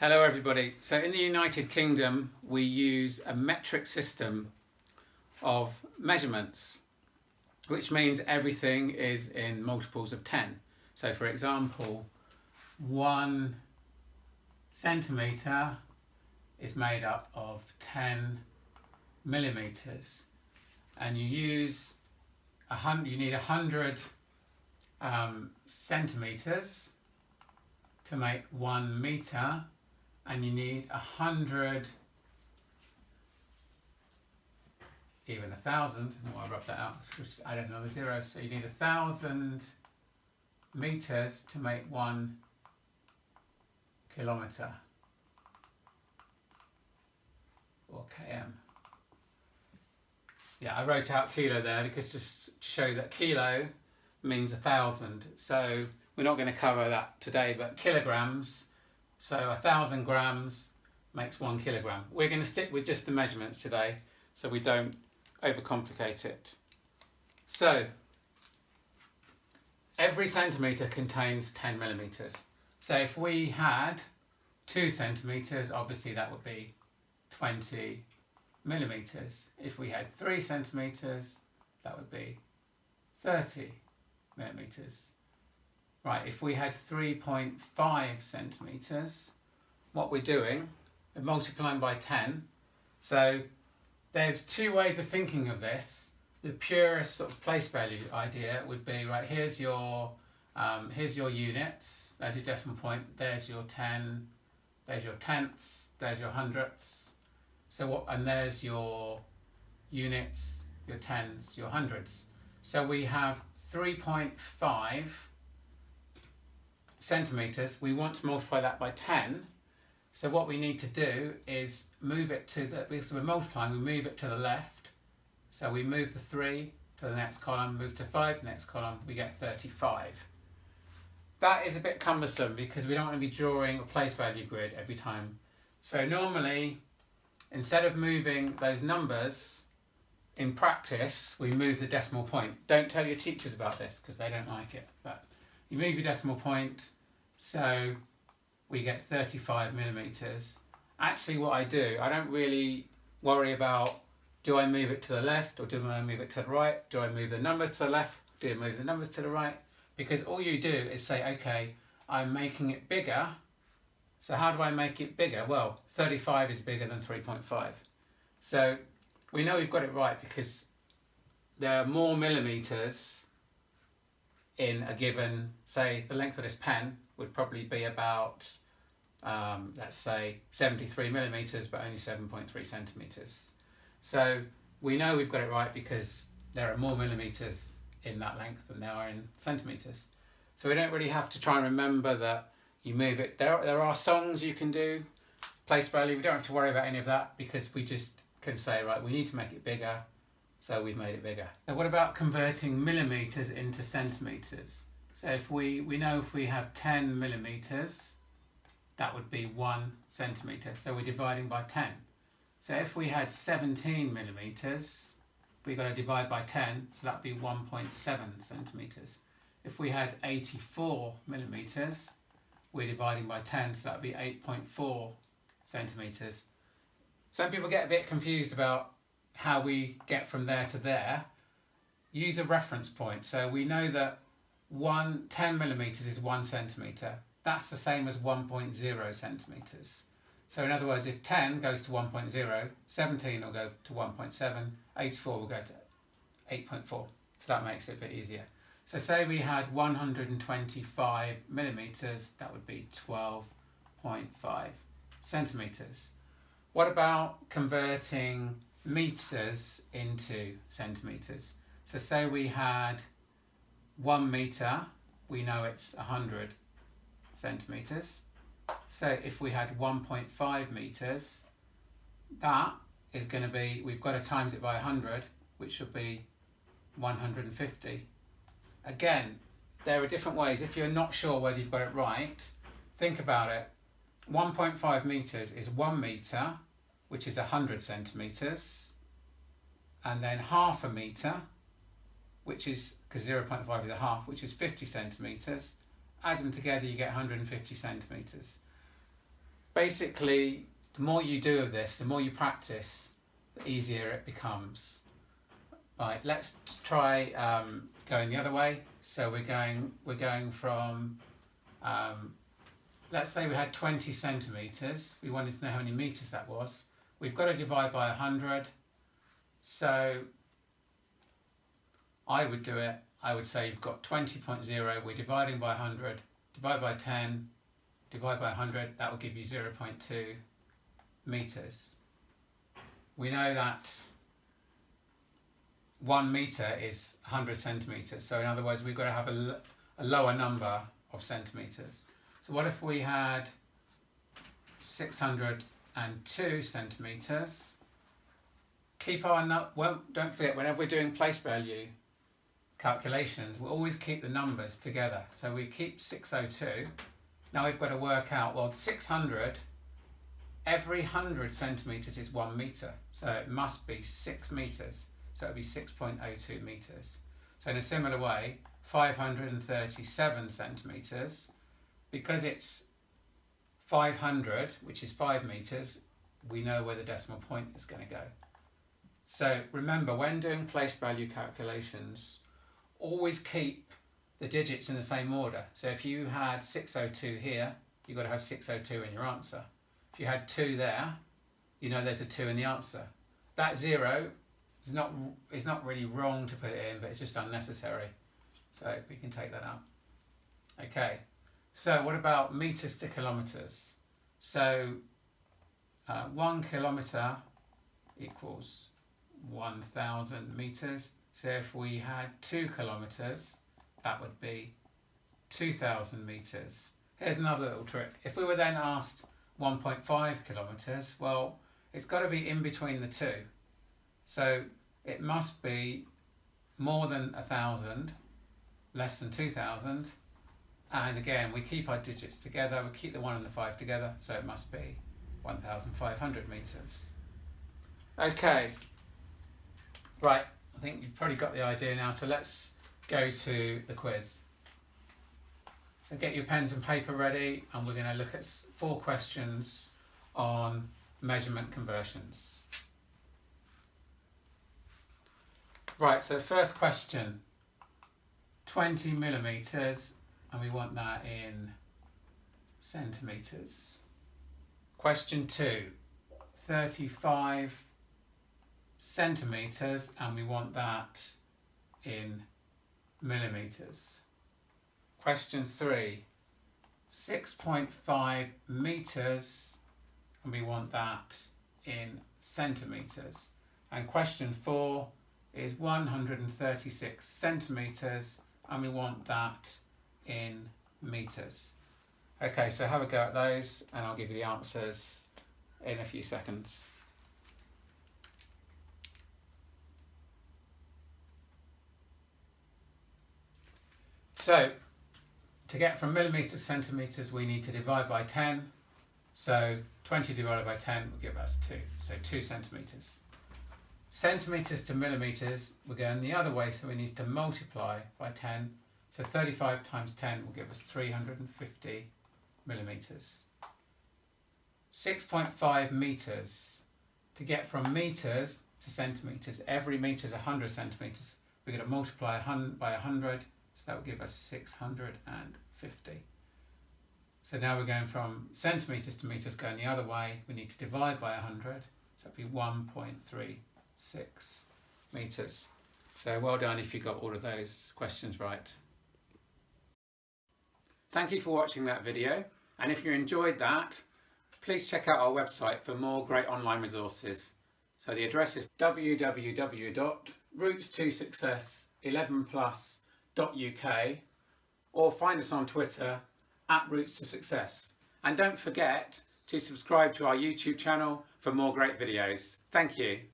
Hello everybody. So in the United Kingdom we use a metric system of measurements, which means everything is in multiples of 10. So for example, 1 centimetre is made up of 10 millimetres, and you need 100 centimetres to make 1 metre, and you need 100, even 1,000, I rub that out, just add another zero, so you need 1,000 metres to make 1 kilometre, or km. Yeah, I wrote out kilo there because just to show that kilo means 1,000, so we're not going to cover that today, but kilograms, so 1,000 grams makes 1 kilogram. We're going to stick with just the measurements today so we don't overcomplicate it. So every centimetre contains 10 millimetres. So if we had 2 centimetres, obviously that would be 20 millimetres. If we had 3 centimetres, that would be 30 millimetres. Right, if we had 3.5 centimetres, what we're doing, we're multiplying by 10. So there's 2 ways of thinking of this. The purest sort of place value idea would be, right, here's your units, there's your decimal point, there's your 10, there's your tenths, there's your hundredths. So and there's your units, your tens, your hundreds. So we have 3.5 centimetres, we want to multiply that by 10, so what we need to do is move it to the, because we're multiplying, we move it to the left, so we move the 3 to the next column, move to 5, next column, we get 35. That is a bit cumbersome because we don't want to be drawing a place value grid every time. So normally, instead of moving those numbers, in practice, we move the decimal point. Don't tell your teachers about this because they don't like it, but you move your decimal point, so we get 35 millimetres. Actually what I do, I don't really worry about, do I move it to the left or do I move it to the right? Do I move the numbers to the left? Do I move the numbers to the right? Because all you do is say, okay, I'm making it bigger. So how do I make it bigger? Well, 35 is bigger than 3.5. So we know we've got it right because there are more millimetres in a given, say the length of this pen would probably be about, let's say 73 millimetres, but only 7.3 centimetres. So we know we've got it right because there are more millimetres in that length than there are in centimetres. So we don't really have to try and remember that you move it. There are songs you can do, place value, we don't have to worry about any of that because we just can say, right, we need to make it bigger, so we've made it bigger. Now what about converting millimetres into centimetres? So if we know if we have 10 millimetres, that would be 1 centimetre. So we're dividing by 10. So if we had 17 millimetres, we've got to divide by 10, so that would be 1.7 centimetres. If we had 84 millimetres, we're dividing by 10, so that would be 8.4 centimetres. Some people get a bit confused about how we get from there to there. Use a reference point. So we know that 10 millimetres is 1 centimetre. That's the same as 1.0 centimetres. So in other words, if 10 goes to 1.0, 17 will go to 1.7, 84 will go to 8.4. So that makes it a bit easier. So say we had 125 millimetres, that would be 12.5 centimetres. What about converting metres into centimetres? So say we had 1 metre, we know it's 100 centimetres. So if we had 1.5 metres, that is going to be, we've got to times it by 100, which should be 150. Again, there are different ways. If you're not sure whether you've got it right, think about it. 1.5 metres is 1 metre, which is 100 centimetres, and then half a metre, which is, because 0.5 is a half, which is 50 centimetres. Add them together, you get 150 centimetres. basically, the more you do of this, the more you practice, the easier it becomes. Right, let's try going the other way. So we're going from, let's say we had 20 centimetres. We wanted to know how many metres that was. We've got to divide by 100. So I would do it, I would say you've got 20.0, we're dividing by 100, divide by 10, divide by 100, that will give you 0.2 metres. We know that 1 metre is 100 centimetres, so in other words we've got to have a lower number of centimetres. So what if we had 602 centimetres? Keep our, don't forget, whenever we're doing place value calculations, we'll always keep the numbers together. So we keep 602. Now we've got to work out, well, 600, every 100 centimetres is 1 metre. So it must be 6 metres. So it would be 6.02 metres. So in a similar way, 537 centimetres, because it's 500, which is 5 metres, we know where the decimal point is going to go. So remember, when doing place value calculations, always keep the digits in the same order. So if you had 602 here, you've got to have 602 in your answer. If you had 2 there, you know there's a 2 in the answer. That 0 is not really wrong to put it in, but it's just unnecessary. So we can take that out. Okay, so what about metres to kilometres? So 1 kilometre equals 1,000 metres. So if we had 2 kilometres, that would be 2,000 metres. Here's another little trick. If we were then asked 1.5 kilometres, well, it's got to be in between the two. So it must be more than 1,000, less than 2,000. And again, we keep our digits together. We keep the 1 and the 5 together. So it must be 1,500 metres. Okay. Right, I think you've probably got the idea now, so let's go to the quiz. So get your pens and paper ready, and we're going to look at 4 questions on measurement conversions. Right, so first question, 20 millimetres, and we want that in centimetres. Question 2, 35 centimetres, and we want that in millimetres. Question 3, 6.5 metres, and we want that in centimetres. And question 4 is 136 centimetres, and we want that in metres. Okay, so have a go at those, and I'll give you the answers in a few seconds. So, to get from millimetres to centimetres, we need to divide by 10. So 20 divided by 10 will give us 2. So 2 centimetres. Centimetres to millimetres, we're going the other way, so we need to multiply by 10. So 35 times 10 will give us 350 millimetres. 6.5 metres. To get from metres to centimetres, every metre is 100 centimetres. We're going to multiply by 100, so that will give us 650. So now we're going from centimetres to metres, going the other way. We need to divide by 100, so it'll be 1.36 metres. So well done if you got all of those questions right. Thank you for watching that video, and if you enjoyed that, please check out our website for more great online resources. So the address is www.routes2success11plus.uk, or find us on Twitter @Routes2Success. And don't forget to subscribe to our YouTube channel for more great videos. Thank you.